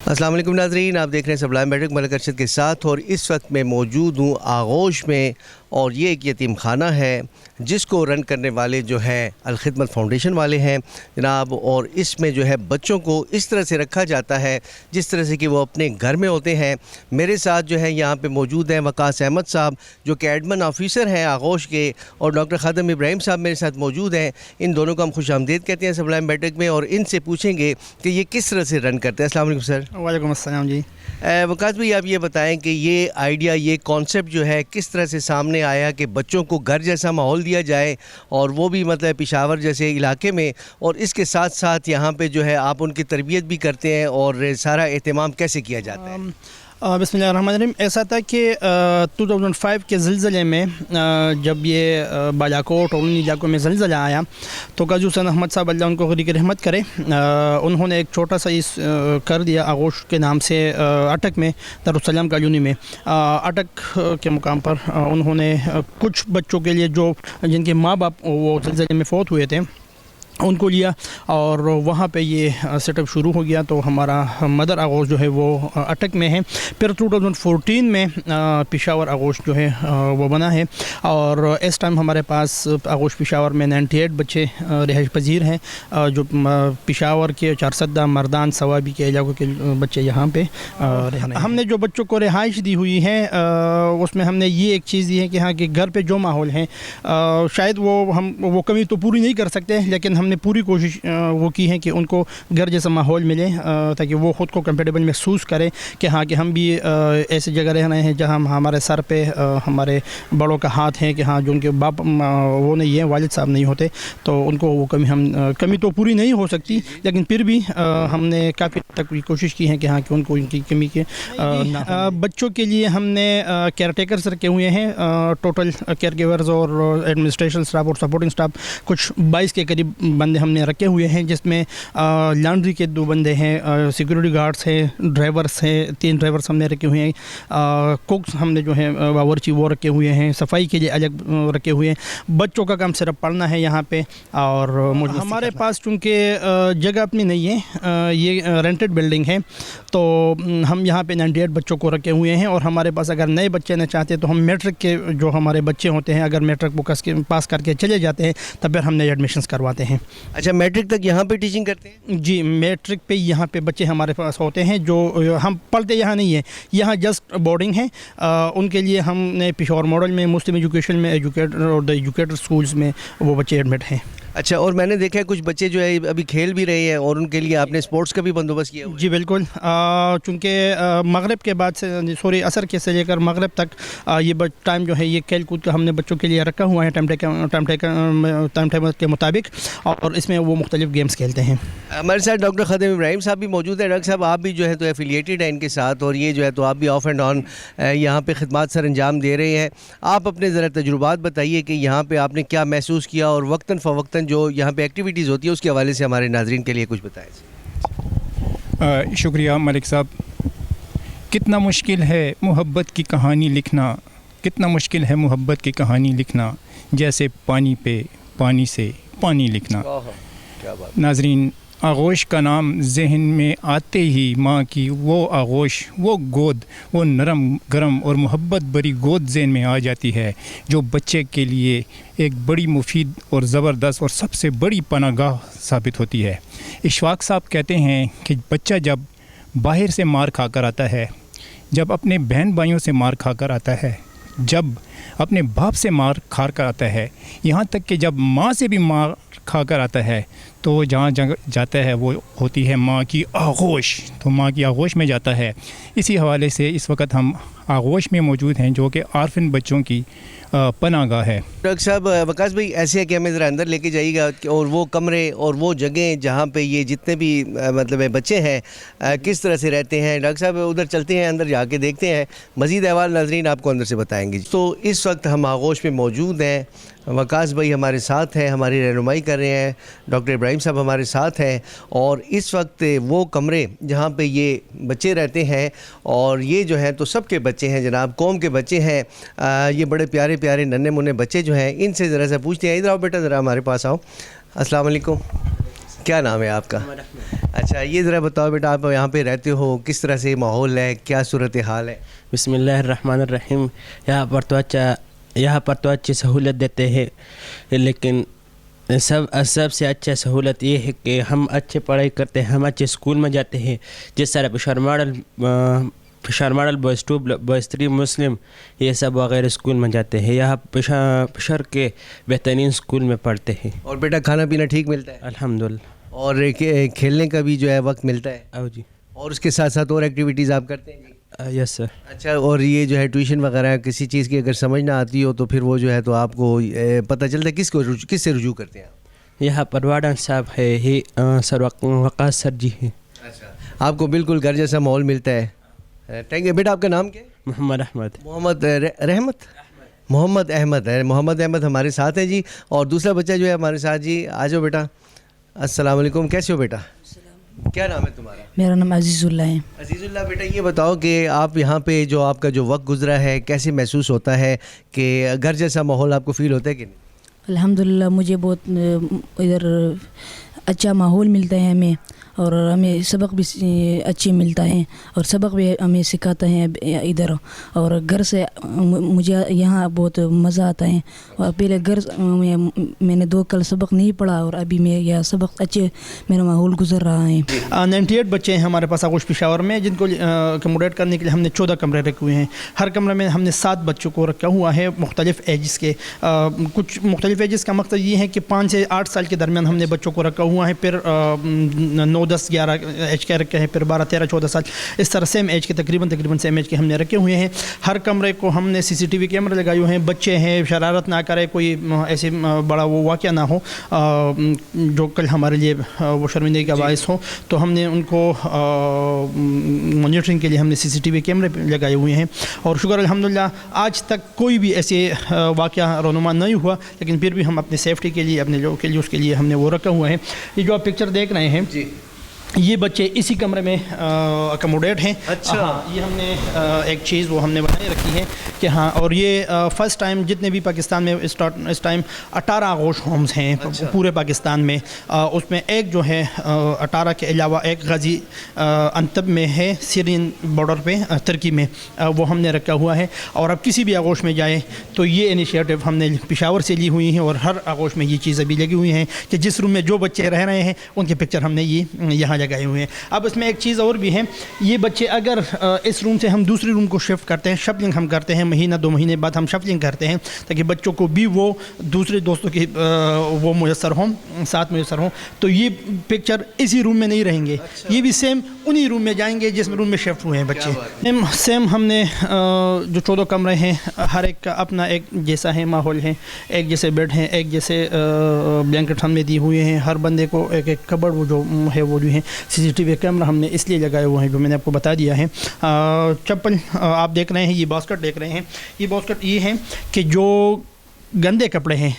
अस्सलाम वालेकुम नाज़रीन, आप देख रहे हैं सबलाइन बैठक मलिक अरशद के साथ। और इस वक्त मैं मौजूद हूँ आगोश में, और ये एक यतीम खाना है जिसको रन करने वाले जो हैं अल-खिदमत फाउंडेशन वाले हैं जनाब। और इसमें जो है बच्चों को इस तरह से रखा जाता है जिस तरह से कि वो अपने घर में होते हैं। मेरे साथ जो है यहाँ पे मौजूद हैं वकास अहमद साहब जो कि एडमिन ऑफिसर हैं आगोश के, और डॉक्टर खादम इब्राहिम साहब मेरे साथ मौजूद हैं। इन दोनों को हम खुशामदीद कहते हैं सबलाइन बैठक में, और इनसे पूछेंगे कि ये किस तरह से रन करते हैं। अस्सलाम वालेकुम सर। वालेकुम अस्सलाम जी। वकास भाई, आप ये बताएं कि ये आइडिया, ये कॉन्सेप्ट जो है किस तरह से सामने आया कि बच्चों को घर जैसा माहौल दिया जाए, और वो भी मतलब पेशावर जैसे इलाके में, और इसके साथ साथ यहाँ पे जो है आप उनकी तरबियत भी करते हैं, और सारा एहतमाम कैसे किया जाता है? बिस्मिल्लाहिर्रहमानिर्रहीम। ऐसा था कि 2005 के ज़िलज़ले में जब ये बालाकोट और उन इलाकों में ज़िलज़ला आया तो काजी हुसैन अहमद साहब अल्लाह उनको ग़रीक़ रहमत करे, उन्होंने एक छोटा सा इस कर दिया आगोश के नाम से अटक में, दारुस्सलाम कॉलोनी में अटक के मुकाम पर उन्होंने कुछ बच्चों के लिए जो जिनके माँ बाप वो ज़िलज़ले में फ़ौत हुए थे उनको लिया, और वहाँ पे ये सेटअप शुरू हो गया। तो हमारा मदर आगोश जो है वो अटक में है। फिर 2014 में पेशावर आगोश जो है वो बना है, और इस टाइम हमारे पास आगोश पेशावर में 98 बच्चे रिहाइश पजीर हैं, जो पेशावर के चारसदा, मर्दान, सवाबी के इलाकों के बच्चे यहाँ पे हमने जो बच्चों को रिहाइश दी हुई है उसमें हमने ये एक चीज़ दी है कि हाँ कि घर पे जो माहौल है शायद वो कमी तो पूरी नहीं कर सकते, लेकिन हमने पूरी कोशिश वो की है कि उनको घर जैसा माहौल मिले, ताकि वो ख़ुद को कंफर्टेबल महसूस करें कि हाँ कि हम भी ऐसी जगह रह रहे हैं जहाँ हमारे सर पे हमारे बड़ों का हाथ है, कि हाँ जो उनके बाप वो नहीं है, वालिद साहब नहीं होते, तो उनको वो कमी तो पूरी नहीं हो सकती, लेकिन फिर भी हमने काफ़ी तक कोशिश की है कि हाँ कि उनको उनकी कमी के बच्चों के लिए हमने केयर टेकर्स रखे हुए हैं, टोटल केयर गिवर्स और एडमिनिस्ट्रेशन स्टाफ और सपोर्टिंग स्टाफ कुछ 22 के करीब बंदे हमने रखे हुए हैं, जिसमें लॉन्ड्री के 2 बंदे हैं, सिक्योरिटी गार्ड्स हैं, ड्राइवर्स हैं, 3 ड्राइवर्स हमने रखे हुए हैं, कुक्स हमने जो है बावर्ची वो रखे हुए हैं, सफाई के लिए अलग रखे हुए हैं। बच्चों का काम सिर्फ पढ़ना है यहाँ पे, और हमारे पास चूँकि जगह अपनी नहीं है, ये रेंटेड बिल्डिंग है, तो हम यहाँ पे 98 बच्चों को रखे हुए हैं। और हमारे पास अगर नए बच्चे न चाहते तो हम मैट्रिक के जो हमारे बच्चे होते हैं, अगर मैट्रिक पास करके चले जाते हैं तब फिर हमने एडमिशन्स करवाते हैं। अच्छा, मैट्रिक तक यहाँ पे टीचिंग करते हैं? जी, मैट्रिक पे यहाँ पे बच्चे हमारे पास होते हैं, जो हम पढ़ते यहाँ नहीं है, यहाँ जस्ट बोर्डिंग है। उनके लिए हमने पेशावर मॉडल में मुस्लिम एजुकेशन में एजुकेटर और द एजुकेटर स्कूल्स में वो बच्चे एडमिट हैं। अच्छा, और मैंने देखा है कुछ बच्चे जो है अभी खेल भी रहे हैं, और उनके लिए आपने स्पोर्ट्स का भी बंदोबस्त किया हुआ है? जी बिल्कुल, चूँकि मगरिब के बाद से सॉरी असर के से लेकर मगरिब तक ये टाइम जो है ये खेल कूद का हमने बच्चों के लिए रखा हुआ है टाइम टेबल के मुताबिक, और इसमें वो मुख्तलिफ गेम्स खेलते हैं। हमारे साथ डॉक्टर खादम इब्राहिम साहब भी मौजूद है। डॉक्टर साहब, आप भी जो है तो एफिलिएटेड हैं इनके साथ, और ये जो है तो आप भी ऑफ एंड ऑन यहाँ पे खिदमत सर अंजाम दे रहे हैं। आप अपने ज़रा तजुर्बात बताइए कि यहाँ पे आपने क्या महसूस किया, और वक्तन फ़वक्तन जो यहाँ पे एक्टिविटीज़ होती है उसके हवाले से हमारे नाज़रीन के लिए कुछ बताएं। शुक्रिया मलिक साहब। कितना मुश्किल है मोहब्बत की कहानी लिखना, कितना मुश्किल है मोहब्बत की कहानी लिखना, जैसे पानी पे पानी से पानी लिखना। क्या बात। नाज़रीन, आगोश का नाम जहन में आते ही माँ की वो आगोश, वो गोद, वो नरम गरम और मोहब्बत भरी गोद जहन में आ जाती है, जो बच्चे के लिए एक बड़ी मुफीद और ज़बरदस्त और सबसे बड़ी पनागाह साबित होती है। इशफाक साहब कहते हैं कि बच्चा जब बाहर से मार खा कर आता है, जब अपने बहन भाइयों से मार खा कर आता है, जब अपने बाप से मार खा कर आता है, यहाँ तक कि जब माँ से भी मार खा कर आता है, तो जहाँ जाता है वो होती है माँ की आगोश, तो माँ की आगोश में जाता है। इसी हवाले से इस वक्त हम आगोश में मौजूद हैं, जो कि आर्फिन बच्चों की पनागाह है। डॉक्टर साहब, वकास भाई ऐसे है कि हमें ज़रा अंदर लेके जाइएगा, और वो कमरे और वो जगह जहाँ पे ये जितने भी मतलब बच्चे हैं किस तरह से रहते हैं। डॉक्टर साहब उधर चलते हैं, अंदर जाके देखते हैं, मज़ीद अहवाल नाज़रीन आपको अंदर से बताएंगे। तो इस वक्त हम आगोश में मौजूद हैं, वकास भाई हमारे साथ हैं, हमारी रहनुमाई कर रहे हैं, डॉक्टर इब्राहिम साहब हमारे साथ हैं, और इस वक्त वो कमरे जहाँ पे ये बच्चे रहते हैं, और ये जो है तो सबके बच्चे हैं जनाब, कौम के बच्चे हैं। ये बड़े प्यारे प्यारे नन्हे मुन्ने बच्चे जो हैं, इनसे ज़रा सा पूछते हैं। इधर आओ बेटा, ज़रा हमारे पास आओ। अस्सलाम वालेकुम, کیا نام ہے آپ کا؟ اچھا یہ ذرا بتاؤ بیٹا آپ یہاں پہ رہتے ہو کس طرح سے ماحول ہے کیا صورتحال ہے؟ بسم اللہ الرحمن الرحیم. یہاں پر تو اچھی سہولت دیتے ہیں لیکن سب سے اچھا سہولت یہ ہے کہ ہم اچھے پڑھائی کرتے ہیں, ہم اچھے اسکول میں جاتے ہیں. جس طرح پشاور ماڈل بوائز 2 بوائز 3 مسلم یہ سب وغیرہ اسکول میں جاتے ہیں. یہاں پشاور کے بہترین اسکول میں پڑھتے ہیں. اور بیٹا کھانا پینا ٹھیک ملتا ہے؟ الحمدللہ. اور کھیلنے کا بھی جو ہے وقت ملتا ہے؟ او جی. اور اس کے ساتھ ساتھ اور ایکٹیویٹیز آپ کرتے ہیں؟ یس سر. اچھا اور یہ جو ہے ٹیوشن وغیرہ کسی چیز کی اگر سمجھ نہ آتی ہو تو پھر وہ جو ہے تو آپ کو پتہ چلتا ہے کس سے رجوع کرتے ہیں آپ؟ یہاں پر وارڈن صاحب ہے ہی سر وقاص سر جی ہیں. اچھا آپ کو بالکل گھر جیسا ماحول ملتا ہے. Thank you. بیٹا آپ کا نام کیا ہے؟ محمد احمد. محمد احمد ہے. محمد احمد ہمارے ساتھ ہیں جی. اور دوسرا بچہ جو ہے ہمارے ساتھ جی آ جاؤ بیٹا. السلام علیکم, کیسے ہو بیٹا؟ کیا نام ہے تمہارا؟ میرا نام عزیز اللہ ہے. عزیز اللہ بیٹا یہ بتاؤ کہ آپ یہاں پہ جو آپ کا جو وقت گزرا ہے کیسے محسوس ہوتا ہے کہ گھر جیسا ماحول آپ کو فیل ہوتا ہے کہ نہیں؟ الحمدللہ مجھے بہت ادھر اچھا ماحول ملتا ہے ہمیں, اور ہمیں سبق بھی اچھی ملتا ہے اور سبق بھی ہمیں سکھاتا ہے ادھر. اور گھر سے مجھے یہاں بہت مزہ آتا ہے. اور پہلے گھر میں نے 2 کل سبق نہیں پڑھا اور ابھی میں یہ سبق اچھے میرا ماحول گزر رہا ہے. 98 بچے ہیں ہمارے پاس آغوش پشاور میں جن کو اکموڈیٹ کرنے کے لیے ہم نے 14 کمرے رکھے ہوئے ہیں. ہر کمرے میں ہم نے 7 بچوں کو رکھا ہوا ہے مختلف ایجز کے. کچھ مختلف ایجز کا مقصد یہ ہے کہ 5 سے 8 سال کے درمیان ہم نے بچوں کو رکھا ہوا ہے. پھر 9 10 11 ایج کے رکھے ہیں, پھر 12 13 14 سال اس طرح سیم ایج کے تقریباً سیم ایج کے ہم نے رکھے ہوئے ہیں. ہر کمرے کو ہم نے CCTV کیمرے لگائے ہوئے ہیں. بچے ہیں شرارت نہ کرے, کوئی ایسے بڑا وہ واقعہ نہ ہو جو کل ہمارے لیے وہ شرمندگی کا باعث ہو, تو ہم نے ان کو مانیٹرنگ کے لیے ہم نے CCTV کیمرے لگائے ہوئے ہیں. اور شکر الحمدللہ آج تک کوئی بھی ایسے واقعہ رونما نہیں ہوا, لیکن پھر بھی ہم اپنے سیفٹی کے لیے اپنے لوگوں کے لیے اس کے لیے ہم نے وہ رکھا ہوا ہے. یہ جو آپ پکچر دیکھ رہے ہیں جی یہ بچے اسی کمرے میں اکموڈیٹ ہیں. اچھا یہ ہم نے ایک چیز وہ ہم نے بنائی رکھی ہے کہ ہاں, اور یہ فرسٹ ٹائم جتنے بھی پاکستان میں اس ٹائم 18 آغوش ہومز ہیں پورے پاکستان میں. اس میں ایک جو ہے 18 کے علاوہ ایک غازی انتب میں ہے سیرین بارڈر پہ ترکی میں, وہ ہم نے رکھا ہوا ہے. اور اب کسی بھی آغوش میں جائے تو یہ انیشیٹو ہم نے پشاور سے لی ہوئی ہیں, اور ہر آغوش میں یہ چیز ابھی لگی ہوئی ہیں کہ جس روم میں جو بچے رہ رہے ہیں ان کے پکچر ہم نے یہاں لگائے ہوئے ہیں. اب اس میں ایک چیز اور بھی ہے, یہ بچے اگر اس روم سے ہم دوسری روم کو شفٹ کرتے ہیں, شفلنگ ہم کرتے ہیں, مہینہ 2 مہینے بعد ہم شفلنگ کرتے ہیں تاکہ بچوں کو بھی وہ دوسرے دوستوں کی وہ میسر ہوں, ساتھ میسر ہوں, تو یہ پکچر اسی روم میں نہیں رہیں گے. یہ بھی سیم انہی روم میں جائیں گے جس روم میں شفٹ ہوئے ہیں بچے. سیم ہم نے جو 14 کمرے ہیں ہر ایک کا اپنا ایک جیسا ہے ماحول ہے, ایک جیسے بیڈ ہیں, ایک جیسے بلینکٹ ہم نے دی ہوئے ہیں. ہر بندے کو ایک ایک کبڑ وہ جو ہے وہ جو ہے CCTV کیمرہ ہم نے اس لیے لگائے ہوئے ہیں جو میں نے آپ کو بتا دیا ہے. چپل آپ دیکھ رہے ہیں, یہ باسکٹ دیکھ رہے ہیں, یہ باسکٹ یہ ہے کہ جو گندے کپڑے ہیں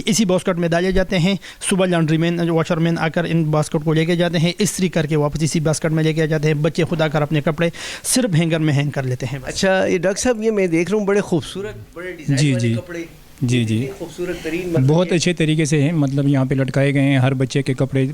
اسی باسکٹ میں ڈالے جاتے ہیں. صبح لانڈری مین واشر مین آ کر ان باسکٹ کو لے کے جاتے ہیں, استری کر کے واپس اسی باسکٹ میں لے کے جاتے ہیں. بچے خود آ کر اپنے کپڑے صرف ہینگر میں ہینگ کر لیتے ہیں. اچھا یہ ڈاکٹر صاحب یہ میں دیکھ رہا ہوں بڑے خوبصورت بڑے ڈیزائن والے کپڑے جی خوبصورت ترین بہت اچھے طریقے سے ہیں. مطلب یہاں پہ لٹکائے گئے ہیں, ہر بچے کے کپڑے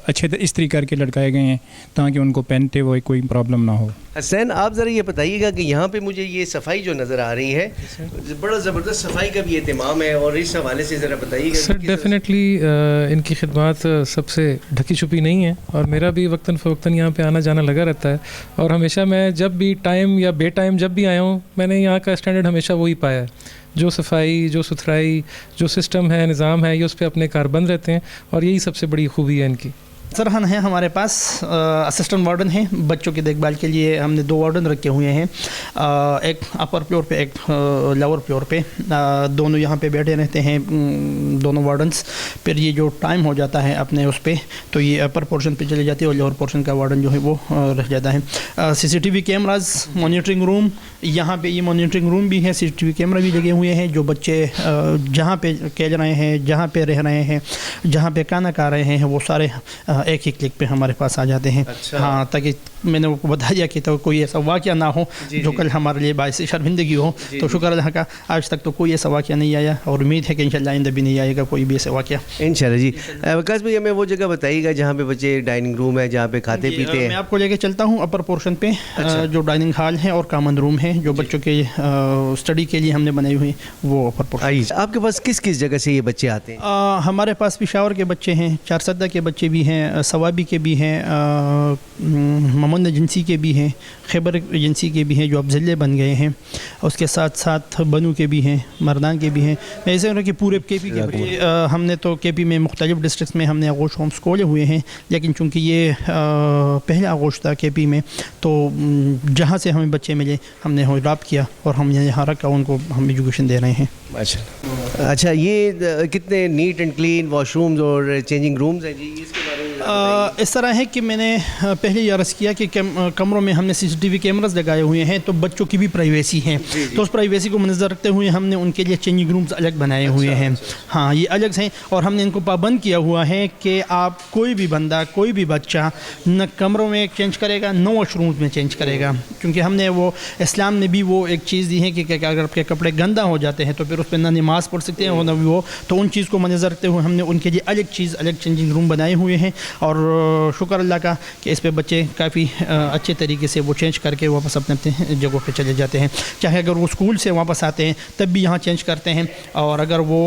اچھے استری کر کے لٹکائے گئے ہیں تاکہ ان کو پہنتے ہوئے کوئی پرابلم نہ ہو. حسین آپ ذرا یہ بتائیے گا کہ یہاں پہ مجھے یہ صفائی جو نظر آ رہی ہے بڑا زبردست صفائی کا بھی اہتمام ہے, اور اس حوالے سے ذرا بتائیے گا. سر ڈیفینیٹلی ان کی خدمات سب سے ڈھکی چھپی نہیں ہے, اور میرا بھی وقتاً فوقتاً یہاں پہ آنا جانا لگا رہتا ہے. اور ہمیشہ میں جب بھی ٹائم یا بے ٹائم جب بھی آیا ہوں میں نے یہاں کا اسٹینڈرڈ ہمیشہ وہی پایا ہے. جو صفائی, جو ستھرائی, جو سسٹم ہے, نظام ہے, یہ اس پہ اپنے کاربند رہتے ہیں, اور یہی سب سے بڑی خوبی ہے ان کی. سرحن ہے ہمارے پاس, اسسٹنٹ وارڈن ہیں بچوں کی دیکھ بھال کے لیے. ہم نے 2 وارڈن رکھے ہوئے ہیں, ایک اپر فلور پہ ایک لور فلور پہ. دونوں یہاں پہ بیٹھے رہتے ہیں دونوں وارڈنس. پھر یہ جو ٹائم ہو جاتا ہے اپنے اس پہ تو یہ اپر پورشن پہ چلے جاتی ہے اور لور پورشن کا وارڈن جو ہے وہ رہ جاتا ہے. CCTV کیمراز, مانیٹرنگ روم, یہاں پہ یہ مانیٹرنگ روم بھی ہے, CCTV کیمرہ بھی لگے ہوئے ہیں. جو بچے جہاں پہ کھیل رہے ہیں, جہاں پہ رہ رہے ہیں, جہاں پہ کھانا کھا رہے ہیں, وہ سارے ایک ہی کلک پہ ہمارے پاس آ جاتے ہیں. ہاں, تاکہ मैंने वो बता दिया कि तो कोई ऐसा वाक़या ना हो जो कल हमारे लिए बायस शर्मिंदगी हो। तो शुक्र अल्लाह का आज तक तो कोई ऐसा वाक़या नहीं आया और उम्मीद है कि इंशाल्लाह आइंदा भी नहीं आएगा कोई भी ऐसा वाक़या इंशाल्लाह जी। वकास भाई हमें वो जगह बताइएगा जहाँ पे बच्चे डाइनिंग रूम है जहाँ पे खाते पीते हैं। मैं आपको लेके चलता हूँ अपर पोर्शन पे। जो डाइनिंग हॉल है और कॉमन रूम है जो बच्चों के स्टडी के लिए हमने बनाई हुई वो अपर पोर्शन। आइए, आपके पास किस किस जगह से ये बच्चे आते हैं? हमारे पास पेशावर के बच्चे हैं, चारसदा के बच्चे भी हैं, सवाबी के भी हैं, मोहम्मद एजेंसी के भी हैं, खैबर एजेंसी के भी हैं जो अब ज़िले बन गए हैं। उसके साथ साथ बनू के भी हैं, मरदान के भी हैं। ऐसे हो कि पूरे के पी के हमने तो के पी में मुख्तलिफ़ डिस्ट्रिक्ट में हमने आगोश होम्स खोले हुए हैं, लेकिन चूँकि ये पहला आगोश था के पी में तो जहाँ से हमें बच्चे मिले हमने अडॉप्ट किया और हम यहाँ रख कर उनको हम एजुकेशन दे रहे हैं। अच्छा, ये कितने नीट एंड क्लीन वॉशरूम्स और चेंजिंग रूम्स हैं जी, इसके बारे में इस तरह है कि मैंने पहले ये अर्ज़ किया कि कमरों में हमने CCTV कैमरास लगाए हुए हैं तो बच्चों की भी प्राइवेसी है। तो उस प्राइवेसी को मद्देनज़र रखते हुए हमने उनके लिए चेंजिंग रूम्स अलग बनाए हुए हैं। हाँ, ये अलग हैं और हमने इनको पाबंद किया हुआ है कि आप कोई भी बंदा कोई भी बच्चा न कमरों में चेंज करेगा न वॉशरूम्स में चेंज करेगा, क्योंकि हमने वो इस्लाम ने भी वो एक चीज़ दी है कि अगर आपके कपड़े गंदा हो जाते हैं तो फिर उस पर ना नमाज़ पढ़ सकते हैं ना वो। तो उन चीज़ को मद्देनज़र रखते हुए हमने उनके लिए अलग चीज़ अलग चेंजिंग रूम बनाए हुए हैं और शुक्र अल्लाह का कि इस पे बच्चे काफ़ी अच्छे तरीके से वो चेंज करके वापस अपने अपने जगहों पे चले जाते हैं। चाहे अगर वो स्कूल से वापस आते हैं तब भी यहाँ चेंज करते हैं और अगर वो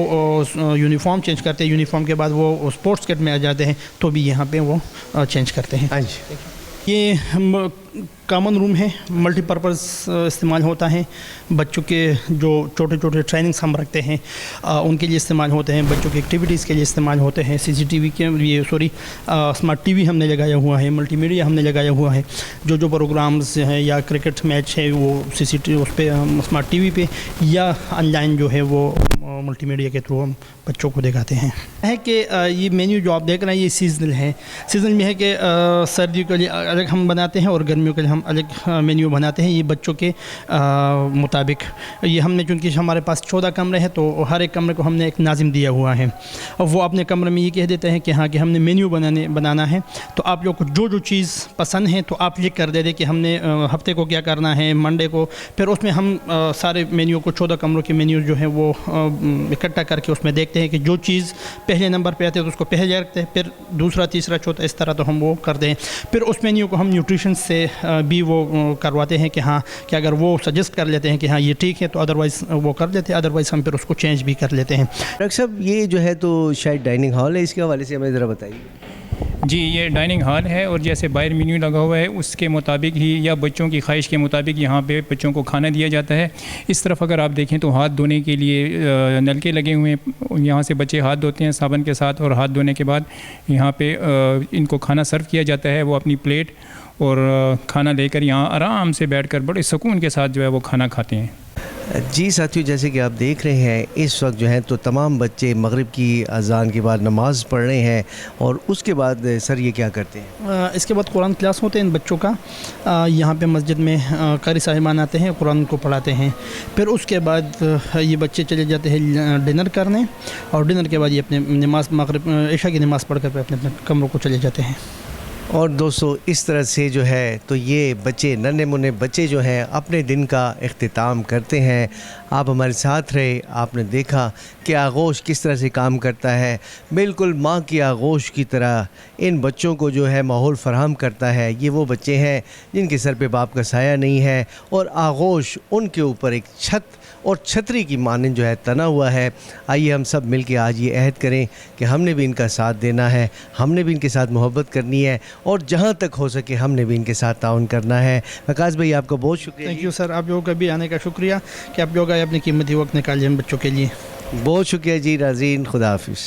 यूनिफॉर्म चेंज करते हैं, यूनिफॉर्म के बाद वो स्पोर्ट्स किट में आ जाते हैं तो भी यहाँ पे वो चेंज करते हैं। हाँ जी। ये कॉमन रूम है, मल्टीपर्पज़ इस्तेमाल होता है। बच्चों के जो छोटे छोटे ट्रेनिंग्स हम रखते हैं उनके लिए इस्तेमाल होते हैं, बच्चों की एक्टिविटीज़ के लिए इस्तेमाल होते हैं। CCTV के लिए स्मार्ट TV हमने लगाया हुआ है, मल्टीमीडिया हमने लगाया हुआ है। जो प्रोग्राम्स हैं या क्रिकेट मैच है वो CCTV उस पर स्मार्ट TV पे या ऑनलाइन जो है वो मल्टीमीडिया के थ्रू हम बच्चों को दिखाते हैं। है कि ये मेन्यू जो आप देख रहे हैं ये सीजनल है। सीजनल में है कि सर्दियों के लिए अलग हम बनाते हैं और गर्मियों के लिए हम अलग मेन्यू बनाते हैं, ये बच्चों के मुताबिक। ये हमने चूँकि हमारे पास 14 कमरे हैं तो हर एक कमरे को हमने एक नाजिम दिया हुआ है और वो अपने कमरे में ये कह देते हैं कि हाँ कि हमने मेन्यू बनाना है तो आप लोग को जो चीज़ पसंद है तो आप लिख कर दे दें कि हमने हफ्ते को क्या करना है, मंडे को। फिर उसमें हम सारे मेन्यू को 14 कमरों के मेन्यू जो है वो इकट्ठा करके उसमें देखते हैं कि जो चीज़ पहले नंबर पे आते हैं तो उसको पहले रखते हैं, फिर दूसरा तीसरा चौथा इस तरह तो हम वो कर दें। फिर उस मेन्यू को हम न्यूट्रिशन से भी वो करवाते हैं कि हाँ कि अगर वो सजेस्ट कर लेते हैं कि हाँ ये ठीक है तो अदरवाइज़ वो कर लेते हैं, अदरवाइज़ हम फिर उसको चेंज भी कर लेते हैं। डॉक्टर साहब, ये जो है तो शायद डाइनिंग हॉल है, इसके हवाले से हमें ज़रा बताइए। जी, ये डाइनिंग हॉल है और जैसे बाहर मेन्यू लगा हुआ है उसके मुताबिक ही या बच्चों की ख्वाहिश के मुताबिक यहाँ पे बच्चों को खाना दिया जाता है। इस तरफ अगर आप देखें तो हाथ धोने के लिए नलके लगे हुए हैं, यहाँ से बच्चे हाथ धोते हैं साबुन के साथ और हाथ धोने के बाद यहाँ पे इनको खाना सर्व किया जाता है। वो अपनी प्लेट और खाना लेकर यहाँ आराम से बैठकर बड़े सुकून के साथ जो है वो खाना खाते हैं। जी साथियों, जैसे कि आप देख रहे हैं इस वक्त जो है तो तमाम बच्चे मगरिब की अज़ान के बाद नमाज़ पढ़ रहे हैं और उसके बाद सर ये क्या करते हैं? इसके बाद कुरान क्लास होते हैं इन बच्चों का। यहाँ पे मस्जिद में कारी साहिबान आते हैं, कुरान को पढ़ाते हैं। फिर उसके बाद ये बच्चे चले जाते हैं डिनर करने और डिनर के बाद ये अपने नमाज मगरिब इशा की नमाज़ पढ़ कर अपने अपने कमरों को चले जाते हैं। और दोस्तों, इस तरह से जो है तो ये बच्चे नन्हे मुन्ने बच्चे जो हैं अपने दिन का इख्तिताम करते हैं। आप हमारे साथ रहे, आपने देखा कि आगोश किस तरह से काम करता है। बिल्कुल माँ की आगोश की तरह इन बच्चों को जो है माहौल फराहम करता है। ये वो बच्चे हैं जिनके सर पे बाप का साया नहीं है और आगोश उनके ऊपर एक छत और छतरी की मानंद जो है तना हुआ है। आइए हम सब मिल के आज ये अहद करें कि हमने भी इनका साथ देना है, हमने भी इनके साथ मोहब्बत करनी है और जहाँ तक हो सके हमने भी इनके साथ ताउन करना है। वकास भाई, आपका बहुत शुक्रिया। थैंक यू सर, आप लोगों का भी आने का शुक्रिया कि आप लोग आए अपने कीमती वक्त निकालिए बच्चों के लिए। बहुत शुक्रिया जी। नाज़रीन, खुदा हाफिज़।